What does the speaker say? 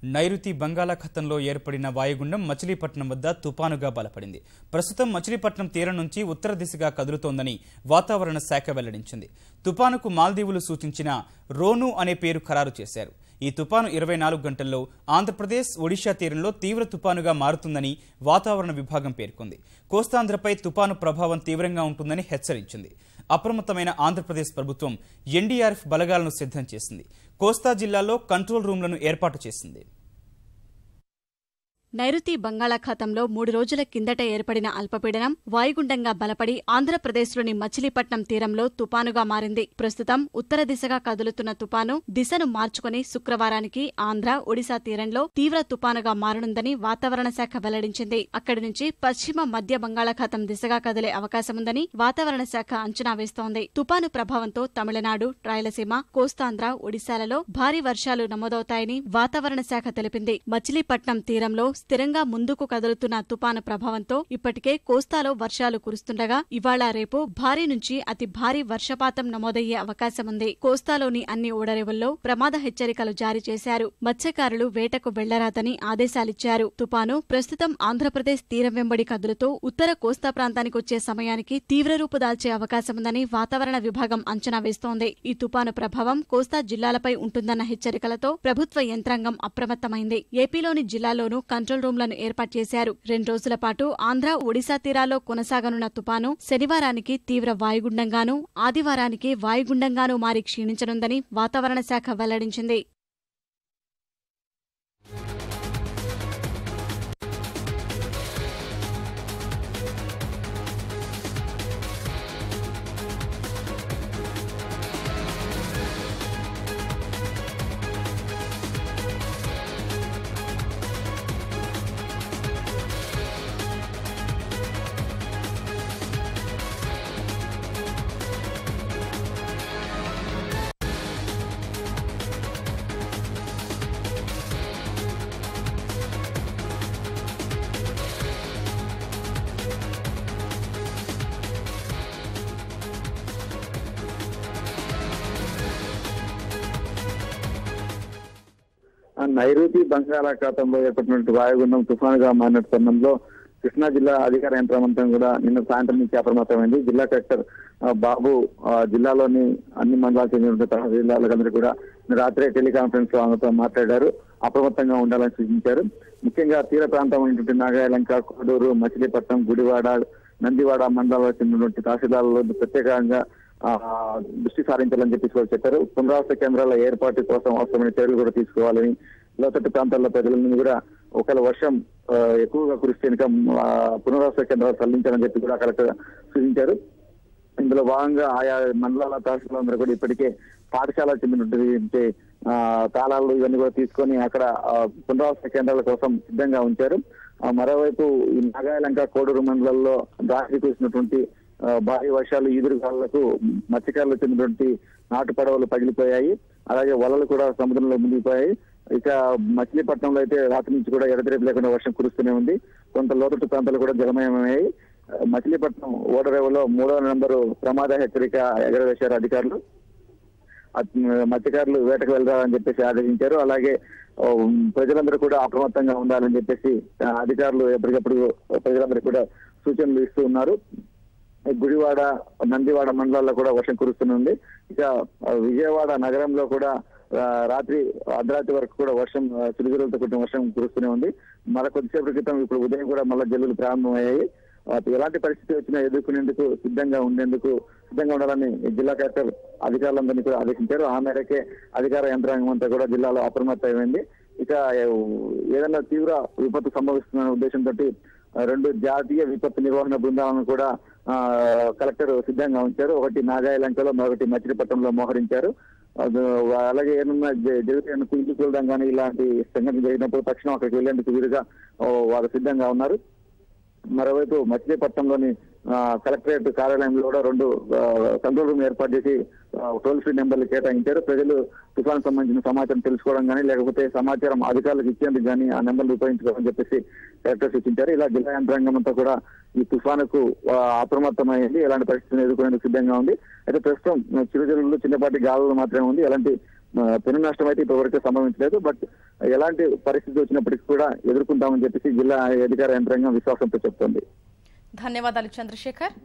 నైరుతి బంగాళాఖాతంలో ఏర్పడిన వాయుగుండం మచిలీపట్నం వద్ద తుపానుగా బలపడింది. ప్రస్తుతం మచిలీపట్నం తీరం నుంచి ఉత్తర దిశగా కదులుతోందని వాతావరణ శాఖ వెల్లడించింది. తుపానుకు మాల్దీవులు సూచించిన రోను అనే పేరు ఖరారు చేశారు. ఈ తుపాను 24 గంటల్లో ఆంధ్రప్రదేశ్, ఒడిషా తీరంలో తీవ్ర తుపానుగా మారుతుందని వాతావరణ విభాగం పేర్కొంది. కోస్తాంధ్రపై తుపాను ప్రభావం తీవ్రంగా ఉంటుందని హెచ్చరించింది. అప్రమత్తమైన ఆంధ్రప్రదేశ్ ప్రభుత్వం ఎన్డీఆర్ఎఫ్ బలగాలను సిద్ధం చేసింది. కోస్తా జిల్లాలో కంట్రోల్ రూమ్లను ఏర్పాటు చేసింది. నైరుతి బంగాళాఖాతంలో 3 రోజుల కిందట ఏర్పడిన అల్పపీడనం వాయుగుండంగా బలపడి ఆంధ్రప్రదేశ్లోని మచిలీపట్నం తీరంలో తుపానుగా మారింది. ప్రస్తుతం ఉత్తర దిశగా కదులుతున్న తుపాను దిశను మార్చుకుని శుక్రవారానికి ఆంధ్ర, ఒడిశా తీరంలో తీవ్ర తుపానుగా మారనుందని వాతావరణ శాఖ వెల్లడించింది. అక్కడి నుంచి పశ్చిమ మధ్య బంగాళాఖాతం దిశగా కదిలే అవకాశముందని వాతావరణ శాఖ అంచనా వేస్తోంది. తుపాను ప్రభావంతో తమిళనాడు, రాయలసీమ, కోస్తాంధ్ర, ఒడిశాలలో భారీ వర్షాలు నమోదవుతాయని వాతావరణ శాఖ తెలిపింది. మచిలీపట్నం తీరంలో స్థిరంగా ముందుకు కదులుతున్న తుపాను ప్రభావంతో ఇప్పటికే కోస్తాలో వర్షాలు కురుస్తుండగా ఇవాళ రేపు భారీ నుంచి అతి భారీ వర్షపాతం నమోదయ్యే అవకాశముంది. కోస్తాలోని అన్ని ఓడరేవుల్లో ప్రమాద హెచ్చరికలు జారీ చేశారు. మత్స్యకారులు వేటకు వెళ్లరాదని ఆదేశాలిచ్చారు. తుపాను ప్రస్తుతం ఆంధ్రప్రదేశ్ తీరం వెంబడి కదులుతూ ఉత్తర కోస్తా ప్రాంతానికి వచ్చే సమయానికి తీవ్రరూపు దాల్చే అవకాశముందని వాతావరణ విభాగం అంచనా వేస్తోంది. ఈ తుపాను ప్రభావం కోస్తా జిల్లాలపై ఉంటుందన్న హెచ్చరికలతో ప్రభుత్వ యంత్రాంగం అప్రమత్తమైంది. ఏపీలోని జిల్లాల్లోనూ కంట్రోల్ రూమ్లను ఏర్పాటు చేశారు. 2 రోజుల పాటు ఆంధ్ర, ఒడిశా తీరాల్లో కొనసాగనున్న తుపాను శనివారానికి తీవ్ర వాయుగుండంగానూ, ఆదివారానికి వాయుగుండంగానూ మారి క్షీణించనుందని వాతావరణ శాఖ వెల్లడించింది. నైరుతి బంగాళాఖాతంలో ఏర్పడినటువంటి వాయుగుండం తుఫానుగా మారిన తరుణంలో కృష్ణా జిల్లా అధికార యంత్రాంగం కూడా నిన్న సాయంత్రం నుంచి అప్రమత్తమైంది. జిల్లా కలెక్టర్ బాబు జిల్లాలోని అన్ని మండలాలకు చెందిన తహసీల్దార్లందరూ కూడా రాత్రే టెలికాన్ఫరెన్స్ లో ఆమెతో మాట్లాడారు. అప్రమత్తంగా ఉండాలని సూచించారు. ముఖ్యంగా తీర ప్రాంతం ఉన్నటువంటి నాగాయలంక, కోడూరు, మచిలీపట్నం, గుడివాడ, నందివాడ మండలాలకు చెందినటువంటి తహసీల్దార్లలో ప్రత్యేకంగా దృష్టి సారించాలని చెప్పి చెప్పారు. పునరావాస కేంద్రాల ఏర్పాటు కోసం అవసరమైన చర్యలు కూడా తీసుకోవాలని, లోతట్టు ప్రాంతాల్లో ప్రజలను కూడా ఒకవేళ వర్షం ఎక్కువగా కురిస్తే పునరావాస కేంద్రాలు తరలించాలని చెప్పి కూడా కలెక్టర్ సూచించారు. ఇందులో భాగంగా ఆయా మండలాల తహసీల్దార్లందరూ కూడా ఇప్పటికే పాఠశాలకు చెందినటువంటి తాళాలు ఇవన్నీ కూడా తీసుకొని అక్కడ పునరావాస కేంద్రాల కోసం సిద్ధంగా ఉంచారు. మరోవైపు ఈ నాగాయలంక, కోడూరు మండలాల్లో రాత్రి కురిసినటువంటి భారీ వర్షాలు, ఈదురుగాలులకు మత్స్యకారులు చెందినటువంటి నాటు పడవలు పగిలిపోయాయి. అలాగే వలలు కూడా సముద్రంలో మునిగిపోయాయి. ఇక మచిలీపట్నంలో అయితే రాత్రి నుంచి కూడా ఎడతెరిపి లేకుండా వర్షం కురుస్తూనే ఉంది. కొంత లోతట్టు ప్రాంతాలు కూడా జలమయమయ్యాయి. మచిలీపట్నం ఓడరేవులో 3వ నెంబరు ప్రమాద హెచ్చరిక ఎగరవేశారు అధికారులు. మత్స్యకారులు వేటకు వెళ్లాలని చెప్పేసి ఆదేశించారు. అలాగే ప్రజలందరూ కూడా అప్రమత్తంగా ఉండాలని చెప్పేసి అధికారులు ఎప్పటికప్పుడు ప్రజలందరూ కూడా సూచనలు ఇస్తూ ఉన్నారు. గుడివాడ, నందివాడ మండలాల్లో కూడా వర్షం కురుస్తుంది. ఇక విజయవాడ నగరంలో కూడా రాత్రి అర్ధరాత్రి వరకు కూడా వర్షం చిరుజల్లులతో కూడిన వర్షం కురుస్తూనే ఉంది. మళ్ళీ కొద్దిసేపటి క్రితం ఇప్పుడు ఉదయం కూడా మళ్ళీ జల్లులు ప్రారంభమయ్యాయి. ఎలాంటి పరిస్థితి వచ్చినా ఎదుర్కొనేందుకు సిద్ధంగా ఉండాలని జిల్లా కలెక్టర్ అధికారులందరినీ కూడా ఆదేశించారు. ఆ మేరకే అధికార యంత్రాంగం అంతా కూడా జిల్లాలో అప్రమత్తమైంది. ఇక ఏదైనా తీవ్ర విపత్తు సంభవిస్తున్న ఉద్దేశంతో 2 జాతీయ విపత్తు నిర్వహణ బృందాలను కూడా కలెక్టర్ సిద్ధంగా ఉంచారు. ఒకటి నాగాయలంకలో, మరొకటి మచిలీపట్నంలో మోహరించారు. అలాగే ఏమన్నా జరుగుతున్న ఇల్లు చూడడం కానీ ఇలాంటి సంఘటన జరిగినప్పుడు తక్షణం అక్కడికి వెళ్లేందుకు వీలుగా వారు సిద్ధంగా ఉన్నారు. మరోవైపు మచిలీపట్నంలోని కలెక్టరేట్ కార్యాలయంలో కూడా 2 కంట్రోల్ రూమ్ ఏర్పాటు చేసి టోల్ ఫ్రీ నెంబర్లు కేటాయించారు. ప్రజలు తుఫాను సంబంధించిన సమాచారం తెలుసుకోవడం కానీ లేకపోతే సమాచారం అధికారులకు ఇచ్చేందుకు కానీ ఆ నెంబర్లు ఉపయోగించుకోవాలని చెప్పేసి కలెక్టర్ సూచించారు. ఇలా జిల్లా యంత్రాంగం అంతా కూడా ఈ తుఫానుకు అప్రమత్తమైంది. ఎలాంటి పరిస్థితులను ఎదుర్కొనేందుకు సిద్ధంగా ఉంది. అయితే ప్రస్తుతం చిరుజల్లులు, చిన్నపాటి గాలులు మాత్రమే ఉంది. ఎలాంటి పెను నష్టం అయితే ఇప్పటివరకు సంభవించలేదు. బట్ ఎలాంటి పరిస్థితి వచ్చినప్పటికీ కూడా ఎదుర్కొంటామని చెప్పేసి జిల్లా అధికార యంత్రాంగం విశ్వాసంతో చెప్తోంది. ధన్యవాదాలు చంద్రశేఖర్.